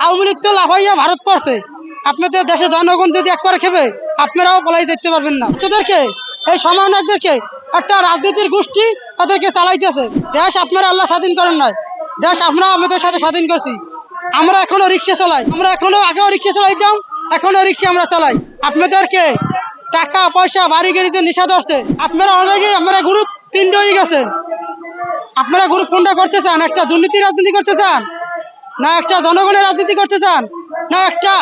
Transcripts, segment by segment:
আওয়ামী লীগ তো লাফাইয়া ভারত পড়ছে। আপনাদের দেশের জনগণ যদি একবার খেবে আপনারাও পলাই যেতে পারবেন না। তোদেরকে এই সমন্বয়কদেরকে একটা রাজনীতির গোষ্ঠী তাদেরকে চালাইতেছে। দেশ আপনারা আল্লাহ স্বাধীন করেন নাই, দেশ আমরা আমাদের সাথে স্বাধীন করছি। আমরা এখনো রিক্সা চালাই, আমরা এখনো আগেও রিক্সা চালাইতাম, এখনো রিক্সা আমরা চালাই। আপনাদেরকে টাকা পয়সা বাড়ি গাড়িতে নেশা ধরছে। আপনারা অলরেডি আমরা গ্রুপ 3 হয়ে গেছেন। আপনারা গ্রুপ কোনটা করতে চান? একটা দুর্নীতি রাজনীতি করতে চান, না একটা জনগণের রাজনীতি করতে চান, না একটা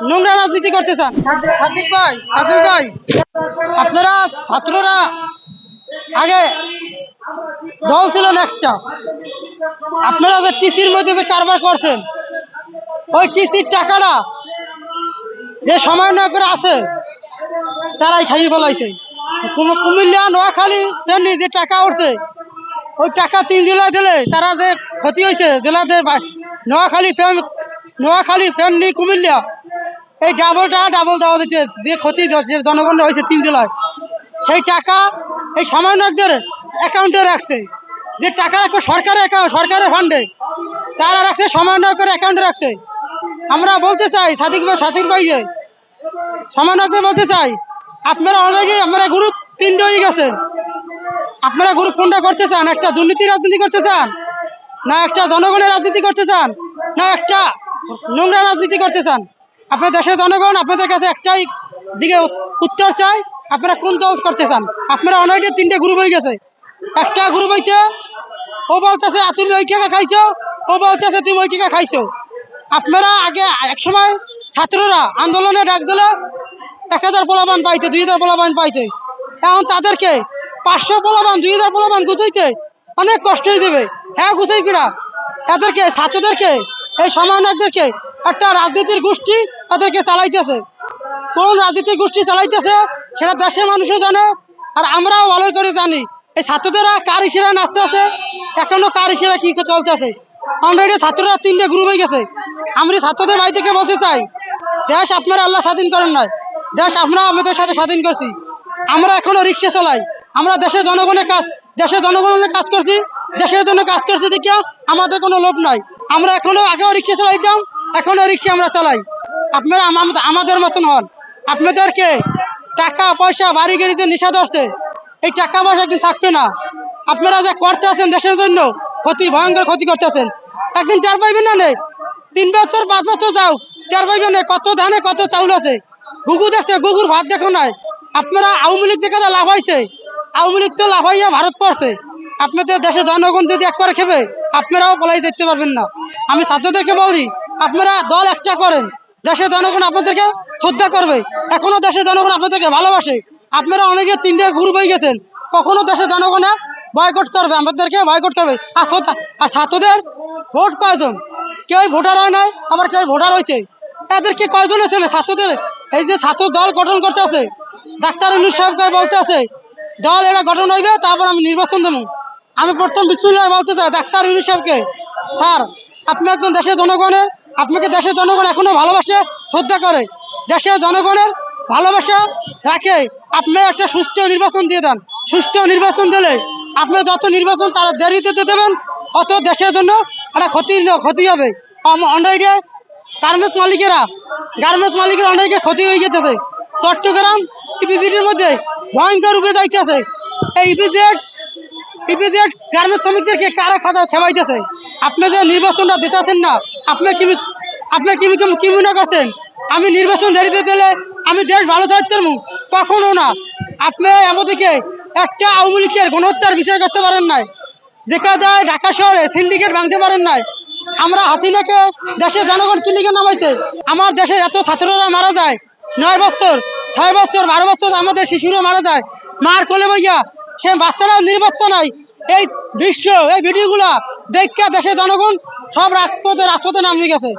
নোংরা রাজনীতি করতে চান? সাদিক ভাই, আপনারা ছাত্ররা আগে দল ছিল না একটা। আপনারা যে টিসির মধ্যে যে কারবার করছেন, ওই টিসির টাকাটা যে সমন্বয়করা আছে তারাই খাইয়ে ফেলাইছে। কুমিল্লা নোয়াখালী ফেনী যে টাকা উঠছে, ওই টাকা 3 জেলায় দিলে তারা যে ক্ষতি হয়েছে, জেলাদের নোয়াখালী ফেনী কুমিল্লা, এই ডাবল দেওয়া দিতে যে ক্ষতি জনগণ হয়েছে 3 জেলায়, সেই টাকা এই সমন্বয়কদের অ্যাকাউন্টে রাখছে। যে টাকা রাখবে সরকারের ফান্ডে, তারা রাখছে সমন্বয়কের অ্যাকাউন্টে রাখছে। আমরা বলতে চাই সাদিক ভাইকে, সমন্বয়কদের বলতে চাই, আপনারা অলরেডি আমরা গ্রুপ 3 হয়ে গেছেন। আপনারা গ্রুপ কোনটা করতে চান? একটা দুর্নীতি রাজনীতি করতে চান, না একটা জনগণের রাজনীতি করতে চান, না একটা নোংরা রাজনীতি করতে চান? আপনার দেশের জনগণ আপনাদের কাছে একটাই দিকে উত্তর চাই, আপনারা কোন দল করতে চান? আপনারা অলরেডি 3টে গ্রুপ হয়ে গেছে। একটা গ্রুপ হইছে, ও বলতেছে তুমি ওই টাকা খাইছো, ও বলতেছে তুমি ওই টাকা খাইছো। আপনারা আগে একসময় ছাত্ররা আন্দোলনে ডাক দিলে 1000 পোলাপান পাইতে, 2000 পোলাপান পাইতে। এখন তাদেরকে 500 পোলাপান 2000 পোলাপান গুছাইতে অনেক কষ্ট হয়ে দেবে। হ্যাঁ, গুছাই কিনা তাদেরকে, ছাত্রদেরকে, এই সমন্বয়কদেরকে একটা রাজনীতির গোষ্ঠী তাদেরকে চালাইতেছে। কোন রাজনীতির গোষ্ঠী চালাইতেছে সেটা দেশের মানুষও জানে, আর আমরাও ভালো করে জানি। এই ছাত্রদেরা কার ইশারা নাচতে আছে, এখনো কার ইশারা কি চলতেছে। অলরেডি ছাত্ররা 3টে গ্রুপ হয়ে গেছে। আমরা ছাত্রদের ভাই থেকে বলতে চাই, দেশ আপনারা আল্লাহ স্বাধীন করেন নাই, দেশ আমরা আমাদের সাথে স্বাধীন করছি। আমরা এখনো রিক্সা চালাই, আমরা দেশের জনগণের কাজ করছি, দেশের জন্য কাজ করছি দেখিয়া আমাদের কোনো লোভ নাই। আমরা এখনো আগেও রিক্সা চালাইতাম, এখনো রিক্সা আমরা চালাই। আপনারা আমাদের মতন হন। আপনাদেরকে টাকা পয়সা বাড়ি গাড়িতে নেশা ধরছে, এই টাকা পয়সা একদিন থাকবে না। আপনারা যা করতে আছেন দেশের জন্য ভয়ঙ্কর ক্ষতি করতেছেন, একদিন টের পাইবেন না। 3 বছর 5 বছর যাও, টের পাইবেন না কত ধানে কত চাউল আছে। গুগু দেখছে, গুগুর ভাত দেখো নাই। আপনারা আওয়ামী লীগ থেকে লাভ হয়েছে, আওয়ামী লীগ তো লাফাইয়া ভারত পড়ছে। আপনাদের দেশের জনগণ যদি একবার খেবে আপনারাও পলাই যেতে পারবেন না। আমি ছাত্রদেরকে বলি, আপনারা দল একটা করেন, দেশের জনগণ আপনাদেরকে শ্রদ্ধা করবে, এখনো দেশের জনগণ আপনাদেরকে ভালোবাসে। আপনারা অনেকে 3টে গ্রুপ হয়ে গেছেন, কখনো দেশের জনগণে বয়কট করবে, আমাদেরকে বয়কট করবে। আর ছাত্রদের ভোট কয়জন? কেউ ভোটার হয় নাই, আবার কেউ ভোটার হয়েছে। এদেরকে কয়জন আছে না ছাত্রদের? এই যে ছাত্র দল গঠন করতে আছে, ডাক্তার ইউনূস সাহেব বলতে আছে দল এরা গঠন হইবে, তারপর আমি নির্বাচন দেবো। আমি প্রথম বিসমিল্লাহ বলতে চাই ডাক্তার ইউনূস সাহেবকে, স্যার আপনি একজন দেশের জনগণের, আপনাকে দেশের জনগণ এখনো ভালোবাসে, শ্রদ্ধা করে, দেশের জনগণের ভালোবাসা রাখে। আপনি একটা সুষ্ঠু নির্বাচন দিয়ে দেন। সুষ্ঠু নির্বাচন দিলে আপনি যত নির্বাচন তারা দেরিতে দেবেন, অত দেশের জন্য একটা ক্ষতি হবে। অলরেডি গার্মেন্টস মালিকেরা অনেকে ক্ষতি হয়ে যেতেছে। চট্টগ্রাম ইপিজেডের মধ্যে ভয়ঙ্কর রূপে যাইতেছে। এই ইপিজেড গার্মেন্টস শ্রমিকদেরকে কারা খেবাইতেছে। আপনি যে নির্বাচনটা দিতেছেন না, আপনি কি মনে করছেন আমি নির্বাচন দেরিতে দিলে আমি দেশ ভালো থাকতে পারবো? কখনো না। আপনি এমনদিকে একটা আওয়ামী লীগের গণহত্যার বিচার করতে পারেন নাই, যেখানে যায় ঢাকা শহরে সিন্ডিকেট ভাঙতে পারেন নাই। আমরা হাসিনাকে দেশের জনগণ কিলিকে নামাইছে। আমার দেশে এত ছাত্ররা মারা যায়, 9 বছর 6 বছর 12 বছর আমাদের শিশুরা মারা যায় মার কোলে বইয়া, সে বাচ্চারাও নিরাপত্তা নাই। এই ভিডিওগুলা দেখা দেশের জনগণ সব রাজপথে নামিয়ে গেছে।